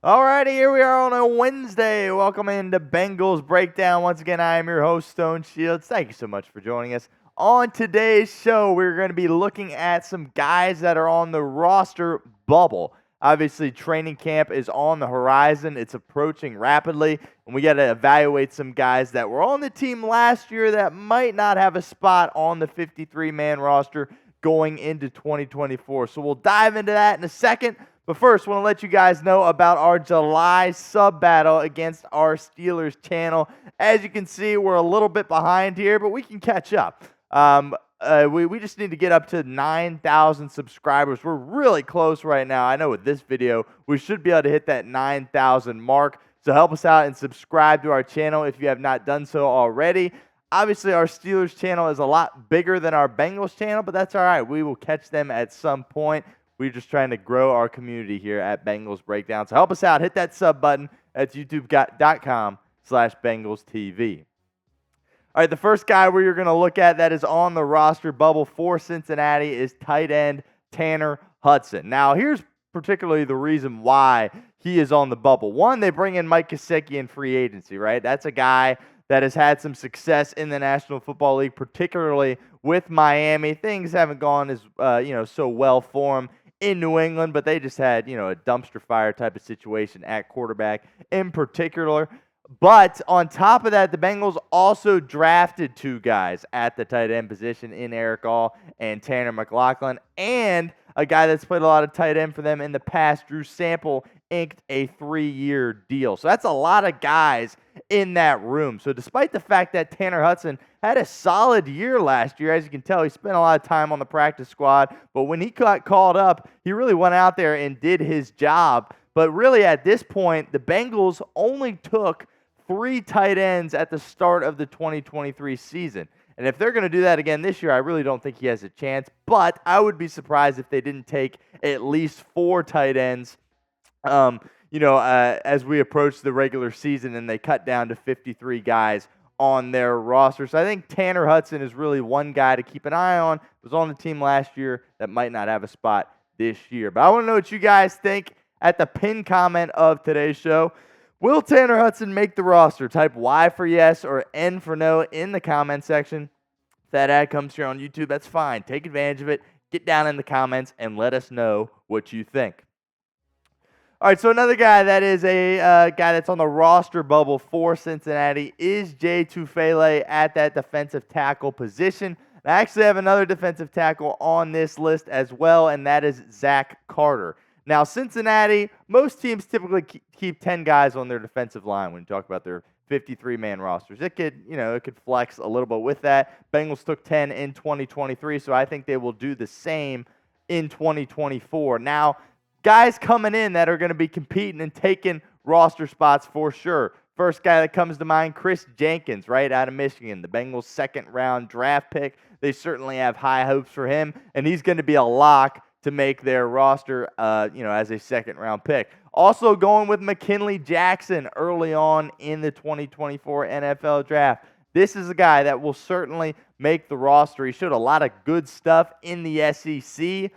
Alrighty, here we are on a Wednesday. Welcome into Bengals Breakdown. Once again, I am your host, Stone Shields. Thank you so much for joining us. On today's show, we're going to be looking at some guys that are on the roster bubble. Obviously, training camp is on the horizon. It's approaching rapidly, and we got to evaluate some guys that were on the team last year that might not have a spot on the 53-man roster going into 2024. So we'll dive into that in a second. But first, I want to let you guys know about our July sub battle against our Steelers channel. As you can see, we're a little bit behind here, but we can catch up. We just need to get up to 9,000 subscribers. We're really close right now. I know with this video, we should be able to hit that 9,000 mark. So help us out and subscribe to our channel if you have not done so already. Obviously, our Steelers channel is a lot bigger than our Bengals channel, but that's all right. We will catch them at some point. We're just trying to grow our community here at Bengals Breakdown. So help us out. Hit that sub button at youtube.com/BengalsTV. All right, the first guy we're going to look at that is on the roster bubble for Cincinnati is tight end Tanner Hudson. Now, here's particularly the reason why he is on the bubble. One, they bring in Mike Gesicki in free agency, right? That's a guy that has had some success in the National Football League, particularly with Miami. Things haven't gone as so well for him in New England, but they just had, a dumpster fire type of situation at quarterback in particular. But on top of that, the Bengals also drafted two guys at the tight end position in Eric All and Tanner McLachlan, and a guy that's played a lot of tight end for them in the past, Drew Sample, inked a 3-year deal. So that's a lot of guys in that room. So despite the fact that Tanner Hudson had a solid year last year, as you can tell, he spent a lot of time on the practice squad. But when he got called up, he really went out there and did his job. But really at this point, the Bengals only took 3 tight ends at the start of the 2023 season. And if they're going to do that again this year, I really don't think he has a chance. But I would be surprised if they didn't take at least 4 tight ends, as we approach the regular season and they cut down to 53 guys on their roster. So I think Tanner Hudson is really one guy to keep an eye on. Was on the team last year that might not have a spot this year. But I want to know what you guys think at the pinned comment of today's show. Will Tanner Hudson make the roster? Type Y for yes or N for no in the comment section. If that ad comes here on YouTube, that's fine. Take advantage of it. Get down in the comments and let us know what you think. All right, so another guy that is a guy that's on the roster bubble for Cincinnati is Tufele at that defensive tackle position. I actually have another defensive tackle on this list as well, and that is Zack Carter. Now, Cincinnati, most teams typically keep 10 guys on their defensive line when you talk about their 53-man rosters. It could flex a little bit with that. Bengals took 10 in 2023, so I think they will do the same in 2024. Now, guys coming in that are going to be competing and taking roster spots for sure. First guy that comes to mind, Chris Jenkins, right out of Michigan, the Bengals' second-round draft pick. They certainly have high hopes for him, and he's going to be a lock to make their roster, as a second-round pick. Also going with McKinley Jackson early on in the 2024 NFL Draft. This is a guy that will certainly make the roster. He showed a lot of good stuff in the SEC,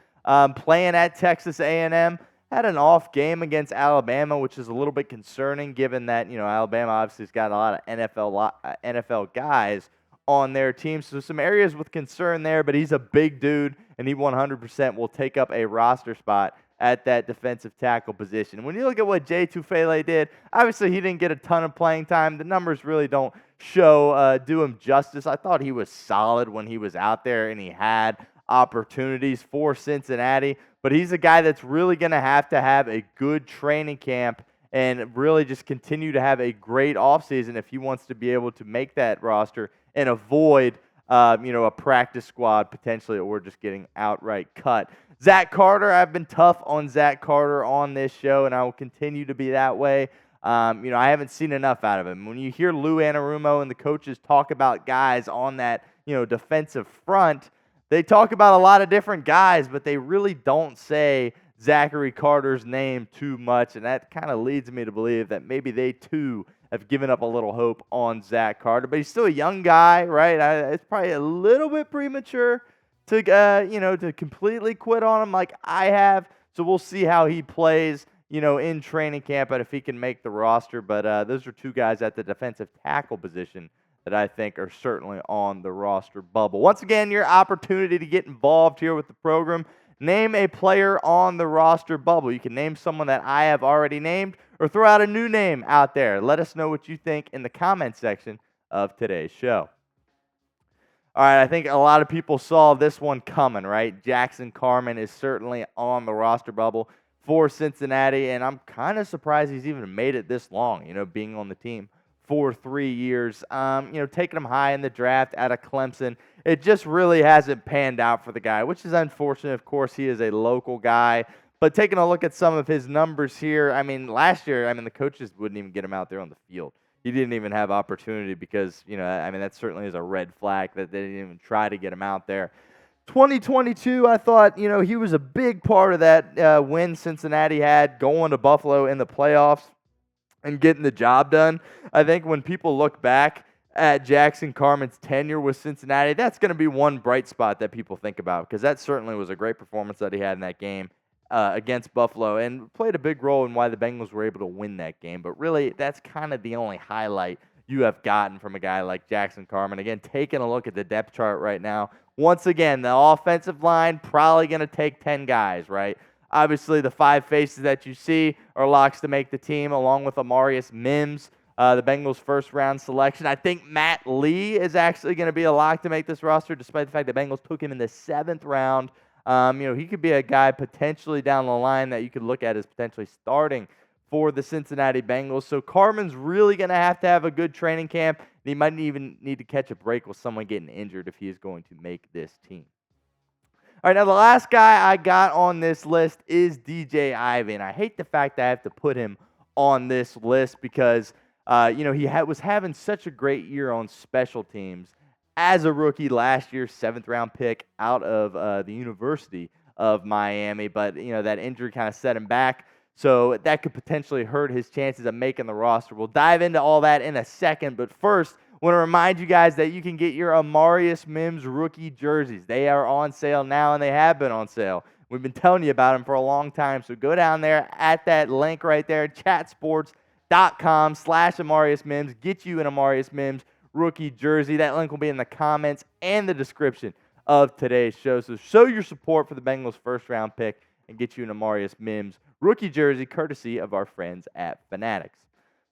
playing at Texas A&M. Had an off game against Alabama, which is a little bit concerning given that, Alabama obviously has got a lot of NFL guys on their team. So some areas with concern there, but he's a big dude, and he 100% will take up a roster spot at that defensive tackle position. When you look at what Tufele did, obviously he didn't get a ton of playing time. The numbers really don't do him justice. I thought he was solid when he was out there, and he had opportunities for Cincinnati, but he's a guy that's really going to have a good training camp and really just continue to have a great offseason if he wants to be able to make that roster and avoid, a practice squad potentially, or just getting outright cut. Zack Carter, I've been tough on Zack Carter on this show, and I will continue to be that way. I haven't seen enough out of him. When you hear Lou Anarumo and the coaches talk about guys on that, defensive front, they talk about a lot of different guys, but they really don't say Zachary Carter's name too much, and that kind of leads me to believe that maybe they too have given up a little hope on Zack Carter. But he's still a young guy, right? It's probably a little bit premature to completely quit on him like I have. So we'll see how he plays, in training camp and if he can make the roster. But those are two guys at the defensive tackle position that I think are certainly on the roster bubble. Once again, your opportunity to get involved here with the program. Name a player on the roster bubble. You can name someone that I have already named or throw out a new name out there. Let us know what you think in the comment section of today's show. All right, I think a lot of people saw this one coming, right? Jackson Carman is certainly on the roster bubble for Cincinnati, and I'm kind of surprised he's even made it this long, being on the team for 3 years. Taking him high in the draft out of Clemson, it just really hasn't panned out for the guy, which is unfortunate. Of course, he is a local guy, but taking a look at some of his numbers here, last year, the coaches wouldn't even get him out there on the field. He didn't even have opportunity because, that certainly is a red flag that they didn't even try to get him out there. 2022, I thought, he was a big part of that win Cincinnati had going to Buffalo in the playoffs and getting the job done. I think when people look back at Jackson Carman's tenure with Cincinnati, that's going to be one bright spot that people think about because that certainly was a great performance that he had in that game against Buffalo and played a big role in why the Bengals were able to win that game. But really, that's kind of the only highlight you have gotten from a guy like Jackson Carman. Again, taking a look at the depth chart right now, once again, the offensive line probably going to take 10 guys, right? Obviously, the 5 faces that you see are locks to make the team, along with Amarius Mims, the Bengals' first-round selection. I think Matt Lee is actually going to be a lock to make this roster, despite the fact the Bengals took him in the 7th round. He could be a guy potentially down the line that you could look at as potentially starting for the Cincinnati Bengals. So Carman's really going to have a good training camp. He might even need to catch a break with someone getting injured if he is going to make this team. All right, now the last guy I got on this list is DJ Ivey, and I hate the fact that I have to put him on this list because, he was having such a great year on special teams as a rookie last year, 7th-round pick out of the University of Miami, but, that injury kind of set him back, so that could potentially hurt his chances of making the roster. We'll dive into all that in a second, but first, I want to remind you guys that you can get your Amarius Mims rookie jerseys. They are on sale now, and they have been on sale. We've been telling you about them for a long time, so go down there at that link right there, chatsports.com/Amarius Mims. Get you an Amarius Mims rookie jersey. That link will be in the comments and the description of today's show. So show your support for the Bengals' first-round pick and get you an Amarius Mims rookie jersey courtesy of our friends at Fanatics.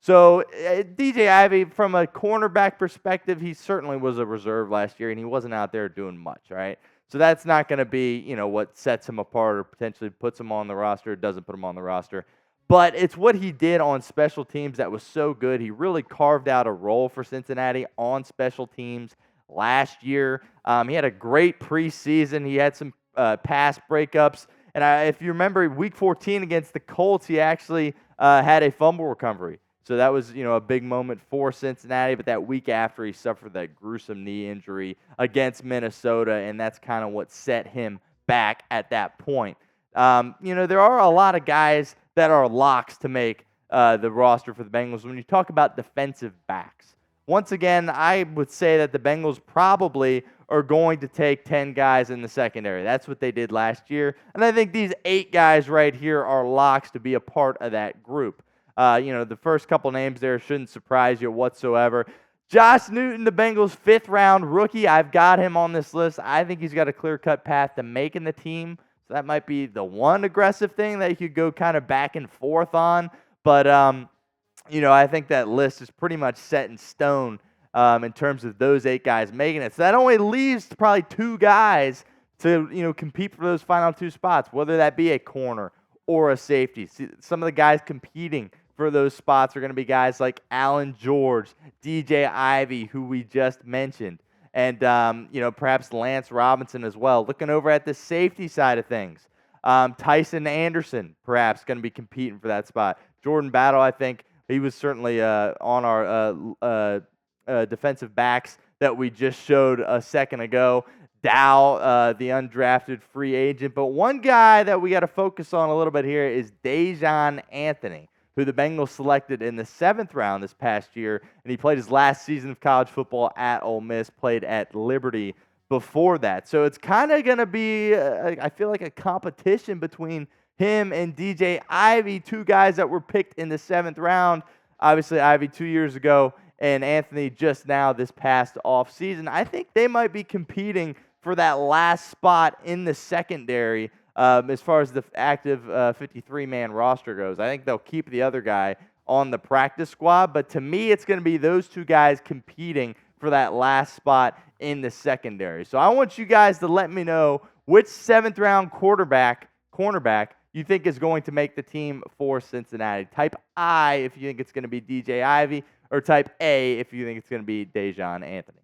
So DJ Ivey, from a cornerback perspective, he certainly was a reserve last year, and he wasn't out there doing much, right? So that's not going to be, what sets him apart or potentially puts him on the roster, doesn't put him on the roster. But it's what he did on special teams that was so good. He really carved out a role for Cincinnati on special teams last year. He had a great preseason. He had some pass breakups. And if you remember, Week 14 against the Colts, he actually had a fumble recovery. So that was, a big moment for Cincinnati. But that week after, he suffered that gruesome knee injury against Minnesota, and that's kind of what set him back at that point. There are a lot of guys that are locks to make the roster for the Bengals. When you talk about defensive backs, once again, I would say that the Bengals probably are going to take 10 guys in the secondary. That's what they did last year. And I think these 8 guys right here are locks to be a part of that group. The first couple names there shouldn't surprise you whatsoever. Josh Newton, the Bengals' 5th-round rookie. I've got him on this list. I think he's got a clear-cut path to making the team. So that might be the one aggressive thing that you could go kind of back and forth on. But, I think that list is pretty much set in stone in terms of those 8 guys making it. So that only leaves probably 2 guys to, compete for those final 2 spots, whether that be a corner or a safety. See, some of the guys competing for those spots are going to be guys like Allen George, DJ Ivey, who we just mentioned, and perhaps Lance Robinson as well. Looking over at the safety side of things, Tyson Anderson perhaps going to be competing for that spot. Jordan Battle, I think he was certainly on our defensive backs that we just showed a second ago. Dow, the undrafted free agent. But one guy that we got to focus on a little bit here is Dejon Anthony, who the Bengals selected in the 7th round this past year. And he played his last season of college football at Ole Miss, played at Liberty before that. So it's kind of going to be, I feel like, a competition between him and DJ Ivey, two guys that were picked in the 7th round. Obviously, Ivey 2 years ago and Anthony just now this past offseason. I think they might be competing for that last spot in the secondary as far as the active 53-man roster goes. I think they'll keep the other guy on the practice squad, but to me, it's going to be those two guys competing for that last spot in the secondary. So I want you guys to let me know which 7th-round cornerback you think is going to make the team for Cincinnati. Type I if you think it's going to be DJ Ivey, or type A if you think it's going to be Dejon Anthony.